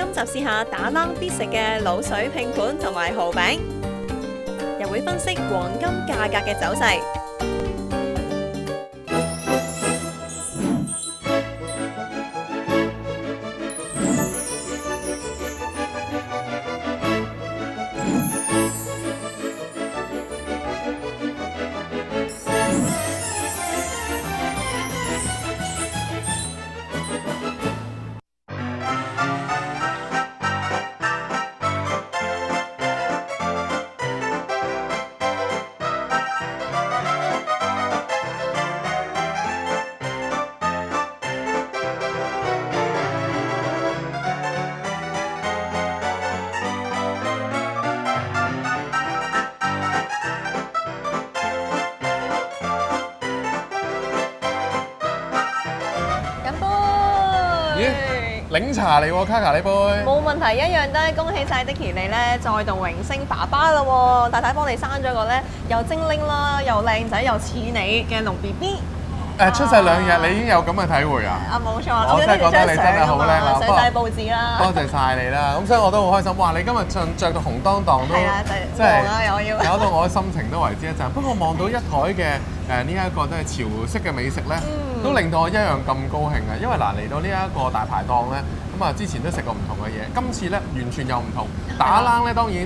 今集試下打冷必食嘅滷水拼盤同埋蠔餅，又會分析黃金價格嘅走勢。檸茶嚟喎，卡卡呢杯。冇問題，一樣得。恭喜晒 Dicky 你咧，再度榮升爸爸啦喎！太太幫你生咗個咧，又精靈啦，又靚仔，又似你嘅龍 BB。出世2日，你已經有咁嘅體會啊？冇錯，我真係覺得你真係好叻啦，上晒報紙啦。多謝晒你啦，咁所以我都好開心。哇！你今日着到紅當當都，真係搞到我嘅心情都為之一振。不過望到一台嘅呢一個都係潮式嘅美食咧，都令到我一樣咁高興啊！因為嗱嚟到呢一個大排檔咧，咁啊之前都食過唔同嘅嘢，今次咧完全又唔同。打冷咧當然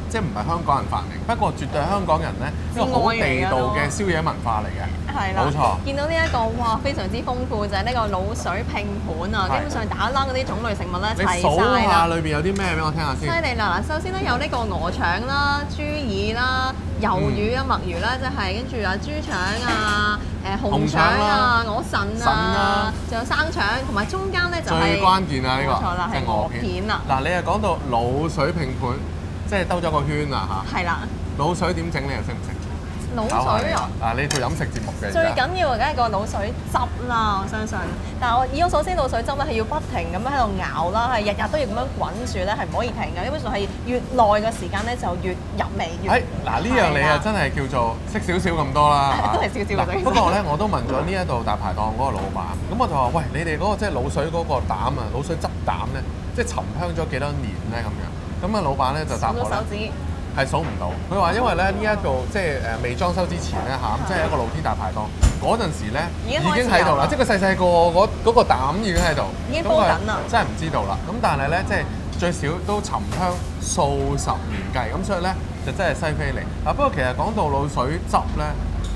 即係唔係香港人發明，不過絕對係香港人咧一個好地道嘅宵夜文化嚟嘅。係啦，冇錯。見到呢一個哇非常之豐富，就係呢個滷水拼盤啊！基本上打冷嗰啲種類食物咧齊晒啦。你數下裏邊有啲咩俾我聽下先。犀利啦！嗱，首先咧有呢個鵝腸啦、豬耳啦、魷魚啊、墨魚啦，即係跟住啊豬腸啊、紅腸啊、鵝腎啊，仲有生腸，同埋中間咧就係最關鍵啊！呢個冇錯啦，係鵝片啦。嗱，你又講到滷水拼盤，即係兜咗個圈啊嚇。係啦。滷水點整你又識唔識？滷水啊！你做飲食節目嘅最緊要梗係個滷水汁啦，我相信。但係以我所知，滷水汁咧係要不停咁樣喺度熬啦，係日日都要咁樣滾住咧，係唔可以停嘅。基本上係越耐嘅時間咧，就越入味越。嗱呢樣你啊真係叫做識少少咁多啦，都係少少嘅。不過咧，我都問咗呢一度大排檔嗰個老闆，咁我就話：喂，你哋嗰個即係滷水嗰個膽啊，滷水汁膽咧，即係沉香咗幾多年咧咁樣？咁啊，老闆咧就答我啦。係數唔到，佢話因為咧呢一度即係未裝修之前咧嚇，即係一個露天大排檔嗰陣時咧已經喺度啦，即係佢細細個嗰個膽已經喺度，已經煲緊啦，真係唔知道啦。咁但係咧即係最少都沉香數十年計，咁所以咧就真係西非嚟。不過其實講到滷水汁咧，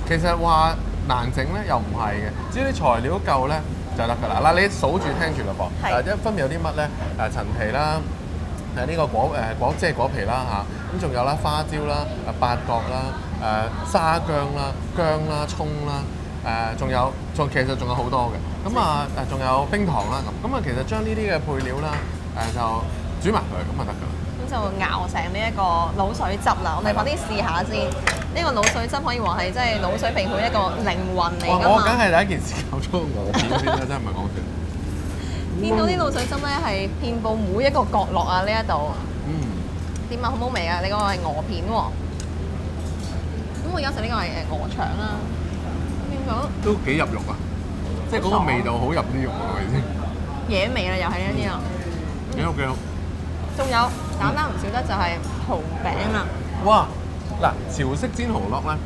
其實話難整咧又唔係嘅，只要啲材料夠咧就得㗎啦。嗱，你數住聽住啦噃，分別有啲乜咧？陳皮啦。呢個即係果皮啦嚇，咁仲有啦花椒啦、八角啦、沙薑啦、薑啦、葱啦，其實仲有好多嘅，咁仲有冰糖啦咁，其實將呢啲嘅配料啦就煮埋佢咁就得㗎啦。咁就熬成呢一個滷水汁啦，我哋快啲試下先。呢個滷水汁可以話係即係滷水拼盤一個靈魂嚟㗎嘛。我梗係第一件事搞咗個鵝片先啦，真係唔係講笑。見到啲滷水汁咧係遍佈每一個角落啊！呢一度，點啊？好唔好味啊？你嗰個係鵝片喎，咁我而家食呢個係鵝腸啦，點講？都幾入肉啊！即係嗰個味道好入啲肉喎，係咪先？野味啦，又係呢啲啊！幾好幾好。仲有簡單唔少得就係蠔餅啦。哇！嗱，潮式煎蠔烙咧，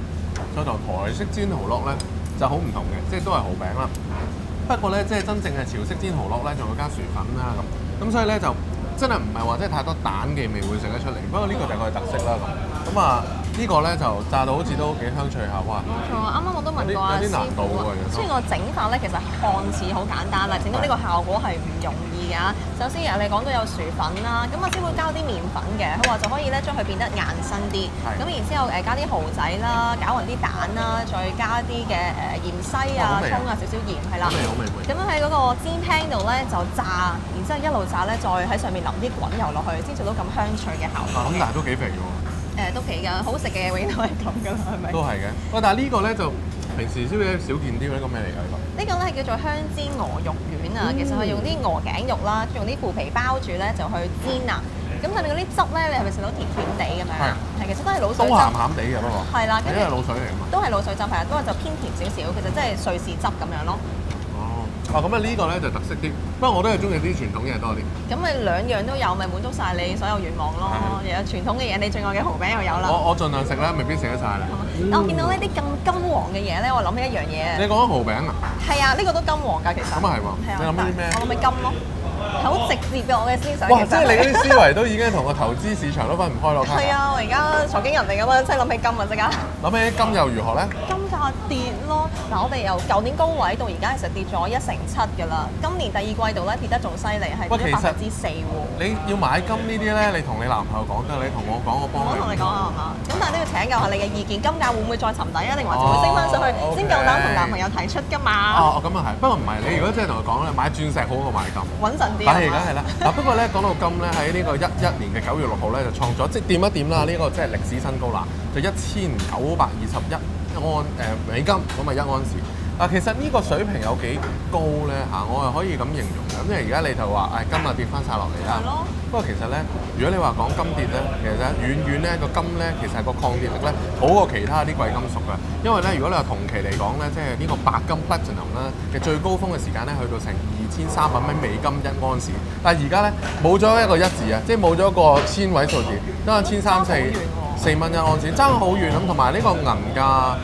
再同台式煎蠔烙咧就好唔同嘅，即係都係蠔餅啦。不過咧，即係真正嘅潮式煎蠔烙咧，仲會加薯粉啦咁，所以咧就真係唔係話即係太多蛋嘅味會食得出嚟。不過呢個就係佢嘅特色啦咁呢個咧就炸到好似都幾香脆下，哇！冇錯，啱啱我都問過阿師傅啊。雖然個整法咧其實看似好簡單啦，整到呢個效果係唔容易㗎。首先你講到有薯粉啦，咁阿師傅加啲麵粉嘅，佢話就可以咧將佢變得硬身啲。咁然之後加啲蠔仔啦，攪勻啲蛋啦，再加啲嘅芫茜啊、葱啊、少少鹽係啦。好味。咁樣喺嗰個煎廳度咧就炸，然之後一路炸咧，再喺上面淋啲滾油落去，先做到咁香脆嘅效果。咁但係都幾肥喎。都幾㗎，好食嘅永遠都係咁㗎啦，係咪？都係嘅。喂，但係呢個咧就平時宵夜少見啲，呢個咩嚟㗎？呢個咧係叫做香煎鵝肉丸啊，其實係用啲鵝頸肉啦，用啲腐皮包住咧就去煎啊。咁上面嗰啲汁咧，你係咪食到甜甜地咁樣？係，其實都係滷水汁。都鹹鹹地嘅不過。係啦，因為滷水嚟㗎嘛。都係滷水汁係啊，不過就偏甜少少，其實即係瑞士汁咁樣咯。咁啊呢個咧就特色啲，不過我都係中意啲傳統嘢多啲。咁咪兩樣都有，咪滿足晒你所有願望咯。又有傳統嘅嘢，你最愛嘅蠔餅又有啦。我盡量食啦，未必食得晒啦。但我見到呢啲咁金黃嘅嘢咧，我諗起一樣嘢。你講緊蠔餅啊？係啊，呢個都金黃㗎，其實。咁啊係喎。係啊。你諗起啲咩？我諗起金咯。係好直接嘅我嘅思想。哇！即係你嗰啲思維都已經同個投資市場都分唔開咯。係啊，我而家財經人嚟㗎嘛，即係諗起金啊，即刻。諗起金又如何咧？金價跌咯，嗱我哋由舊年高位到而家其實跌咗1成7㗎啦。今年第二季度咧跌得仲犀利，係跌咗4%喎。你要買金呢啲咧，你同你男朋友講得，你同我講，我幫你。我同你講下係嘛？咁但係都要請教下你嘅意見，金價會唔會再沉底啊？定還是會升翻上去先夠膽同男朋友提出㗎嘛？咁啊係，不過唔係你如果真係同佢講咧，買鑽石好過買金，穩陣啲。係梗係啦。嗱不過咧講到金咧，喺呢個11年嘅9月6號咧就創咗即係掂一掂啦，呢個即係歷史新高啦，就1921美金咁啊1盎司。嗱其實呢個水平有幾高咧嚇，我係可以咁形容嘅。咁因為而家你就話金啊跌翻晒落嚟啦。不過其實咧，如果你話講金跌咧，其實遠遠咧個金咧其實係個抗跌力咧好過其他啲貴金屬嘅。因為咧如果你話同期嚟講咧，即係呢個白金 Platinum 咧嘅最高峰嘅時間咧，去到成2300蚊美金1盎司。但係而家咧冇咗一個1字啊，即係冇咗個千位數字，都係1304蚊1盎司，爭好遠咁。同埋呢個銀價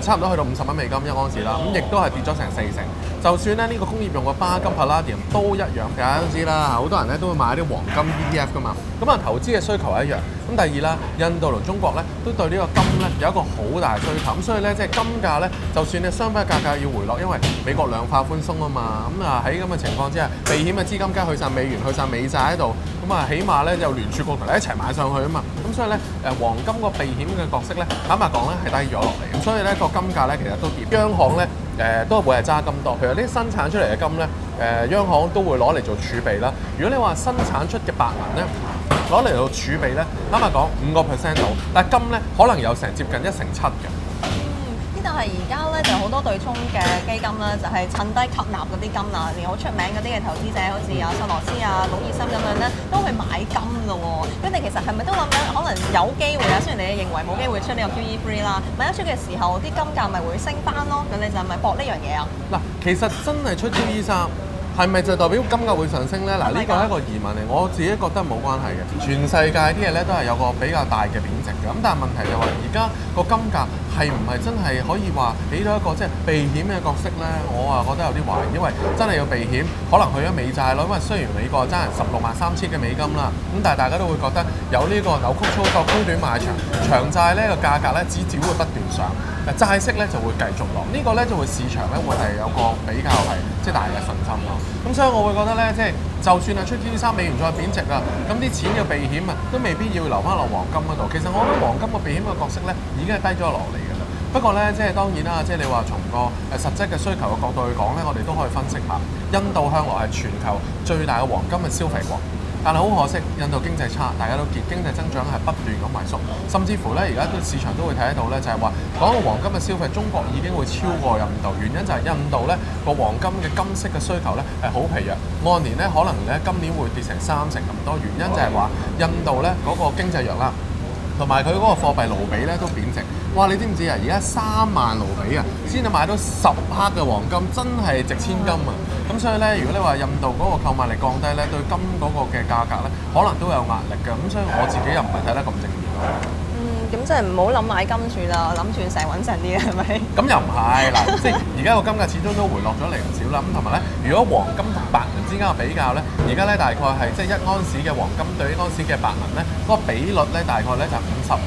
差唔多去到50蚊美金1盎司啦，咁亦都係跌咗成4成。就算咧呢個工業用嘅巴金 Palladium 都一樣，大家都知啦，好多人咧都會買啲黃金 ETF 噶嘛。咁啊投資嘅需求係一樣。咁第二啦，印度同中國咧都對呢個金咧有一個好大嘅需求，咁所以咧即係金價咧，就算你商品價格要回落，因為美國量化寬鬆啊嘛，咁啊喺咁嘅情況之下，避險嘅資金梗係去晒美元、去晒美債喺度，咁啊起碼咧就聯儲局同你一齊買上去啊嘛，咁所以咧黃金個避險嘅角色咧，坦白講咧係低咗落嚟，咁所以咧個金價咧其實都跌，央行咧都會係揸金多，譬如啲生產出嚟嘅金咧，央行都會攞嚟做儲備啦。如果你話生產出嘅白銀咧，攞嚟做儲備咧，啱啱講5%到，但係金咧可能有成接近1/7嘅。但係而家咧就好多對沖嘅基金啦，就係趁低吸納嗰啲金啦，連好出名嗰啲嘅投資者，好似阿索羅斯啊、魯爾森咁樣咧，都去買金咯喎。佢哋其實係咪都諗緊，可能有機會啊？雖然你哋認為冇機會出呢個 QE3 啦，買得出嘅時候，啲金價咪會升翻咯。咁你就係咪搏呢樣嘢啊？嗱，其實真係出 QE3。係咪就代表金價會上升咧？嗱，呢個係一個疑問嚟，我自己覺得冇關係嘅。全世界啲嘢咧都係有個比較大嘅貶值嘅，咁但係問題就係話而家個金價係唔係真係可以話俾到一個即係避險嘅角色咧？我啊覺得有啲懷疑，因為真係要避險，可能去咗美債咯。因為雖然美國爭人163000嘅美金啦，咁但係大家都會覺得有呢個扭曲操作、高短買長，長債咧個價格咧只會不斷上，債息咧就會繼續落。呢個咧就會市場咧會係有個比較係即係大嘅信心咯。咁所以我會覺得咧，即係就算係出 QE3美元再貶值啊，咁啲錢嘅避險啊，都未必要留翻落黃金嗰度。其實我覺得黃金個避險嘅角色咧，已經係低咗落嚟㗎啦。不過咧，即係當然啦，即係你話從個實質嘅需求嘅角度去講咧，我哋都可以分析下，印度向來係全球最大嘅黃金嘅消費國。但係好可惜，印度經濟差，大家都見經濟增長係不斷咁萎縮，甚至乎咧而家啲市場都會睇得到咧，就係話講到黃金嘅消費，中國已經會超過印度。原因就係印度咧個黃金嘅金色嘅需求咧係好疲弱，按年咧可能咧今年會跌成3成咁多。原因就係話印度咧嗰個經濟弱啦，同埋佢嗰個貨幣盧比咧都貶值。哇！你知唔知啊？而家3萬盧比啊，先至買到10克嘅黃金，真係值千金啊！咁所以咧，如果你話印度嗰個購買力降低咧，對金嗰個嘅價格咧，可能都有壓力嘅。咁所以我自己又唔係睇得咁正面咯。咁即係唔好諗買金住啦，諗鑽石穩陣啲係咪？咁又唔係嗱，即係而家個金價始終都回落咗嚟唔少啦。咁同埋咧，如果黃金同白銀之間嘅比較咧，而家咧大概係即係1盎司嘅黃金對1盎司嘅白銀咧，嗰個比率咧大概咧就52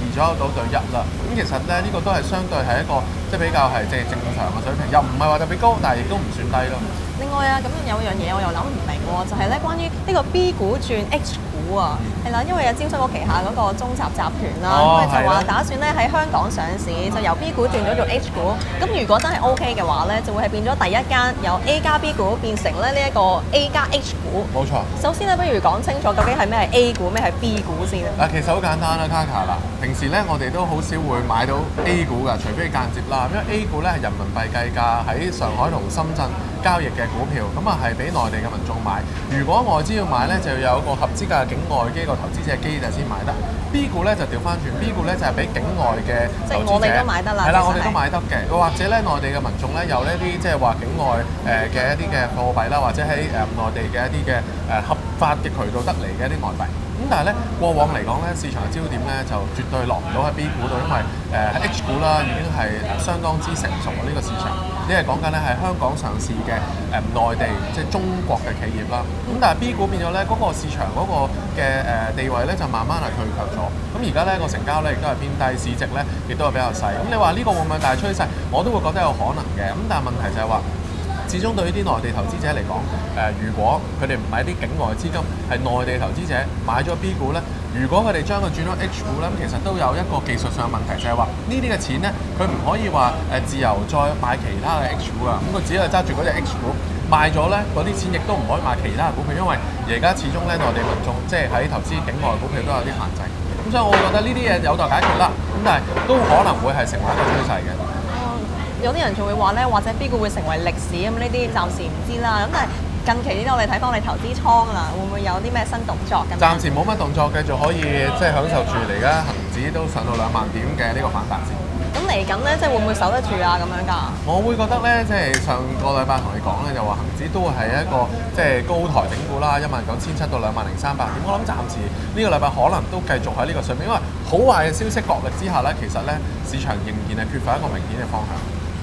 左右到對1啦。咁其實咧呢個都係相對係一個即係比較係即係正常嘅水平，又唔係話特別高，但係亦都唔算低咯。另外啊，咁有樣嘢我又諗唔明喎，就係咧關於呢個 B 股轉 H 股啊，係啦，因為有招商局旗下嗰個中集集團啦，咁就話打算咧喺香港上市，就由 B 股轉咗做 H 股。咁如果真係 OK 嘅話咧，就會係變咗第一間由 A 加 B 股變成咧呢一個 A 加 H 股。冇錯。首先咧，不如講清楚究竟係咩係 A 股，咩係 B 股先啊？其實好簡單啦，卡卡啦。平時咧我哋都好少會買到 A 股㗎，除非間接啦。因為 A 股咧係人民幣計價喺上海同深圳交易嘅股票，咁啊係俾內地嘅民眾買。如果外資要買咧，就要有一個合資格嘅境外機構投資者機制先買得。B 股咧就調翻轉，B 股咧就係俾境外嘅投資者，即係我哋都買得啦，係啦，我哋都其實係買得嘅。又或者咧，內地嘅民眾咧有呢啲即係話境外嘅一啲嘅貨幣啦，或者喺內地嘅一啲嘅合法嘅渠道得嚟嘅一啲外幣。咁但係咧，過往嚟講咧，市場嘅焦點咧就絕對落唔到喺 B 股度，因為H 股啦已經係相當之成熟嘅呢個市場。呢係講緊咧係香港上市嘅內地即係中國嘅企業啦。咁但係 B 股變咗咧嗰個市場嗰個嘅地位咧就慢慢係退卻咗。咁而家咧個成交咧亦都係偏低，市值咧亦都係比較細。咁你話呢個會唔會大趨勢？我都會覺得有可能嘅。咁但係問題就係話，始終對於啲內地投資者嚟講，如果佢哋唔係啲境外資金，係內地投資者買咗 B 股咧，如果佢哋將佢轉咗 H 股咧，咁其實都有一個技術上嘅問題，就係話呢啲嘅錢咧，佢唔可以話自由再買其他嘅 H 股啊，咁佢只係揸住嗰隻 H 股賣咗咧，嗰啲錢亦都唔可以買其他嘅股票，因為而家始終咧內地民眾即係喺投資境外股票都有啲限制，咁所以我覺得呢啲嘢有待解決啦，咁但係都可能會係成為一個趨勢嘅。有啲人仲會話咧，或者 B 股會成為歷史咁，呢啲暫時唔知啦。咁但係近期呢啲我哋睇翻你投資倉啦，會唔會有啲咩新動作咁？暫時冇乜動作，繼續可以即係享受住嚟㗎，恆指都上到2萬點嘅呢個反彈先。咁嚟緊咧，即係會唔會守得住啊？咁樣㗎？我會覺得咧，即係上個禮拜同你講咧，就話恆指都係一個即係高台整固啦，19,700到20,300點。我諗暫時呢個禮拜可能都繼續喺呢個水平，因為好壞嘅消息角力之下咧，其實咧市場仍然係缺乏一個明顯嘅方向。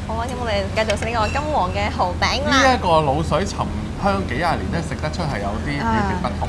好啊，咁我哋繼續食呢個金黃嘅蠔餅啦。呢一個滷水沉香幾廿年咧，食得出係有啲與別不同。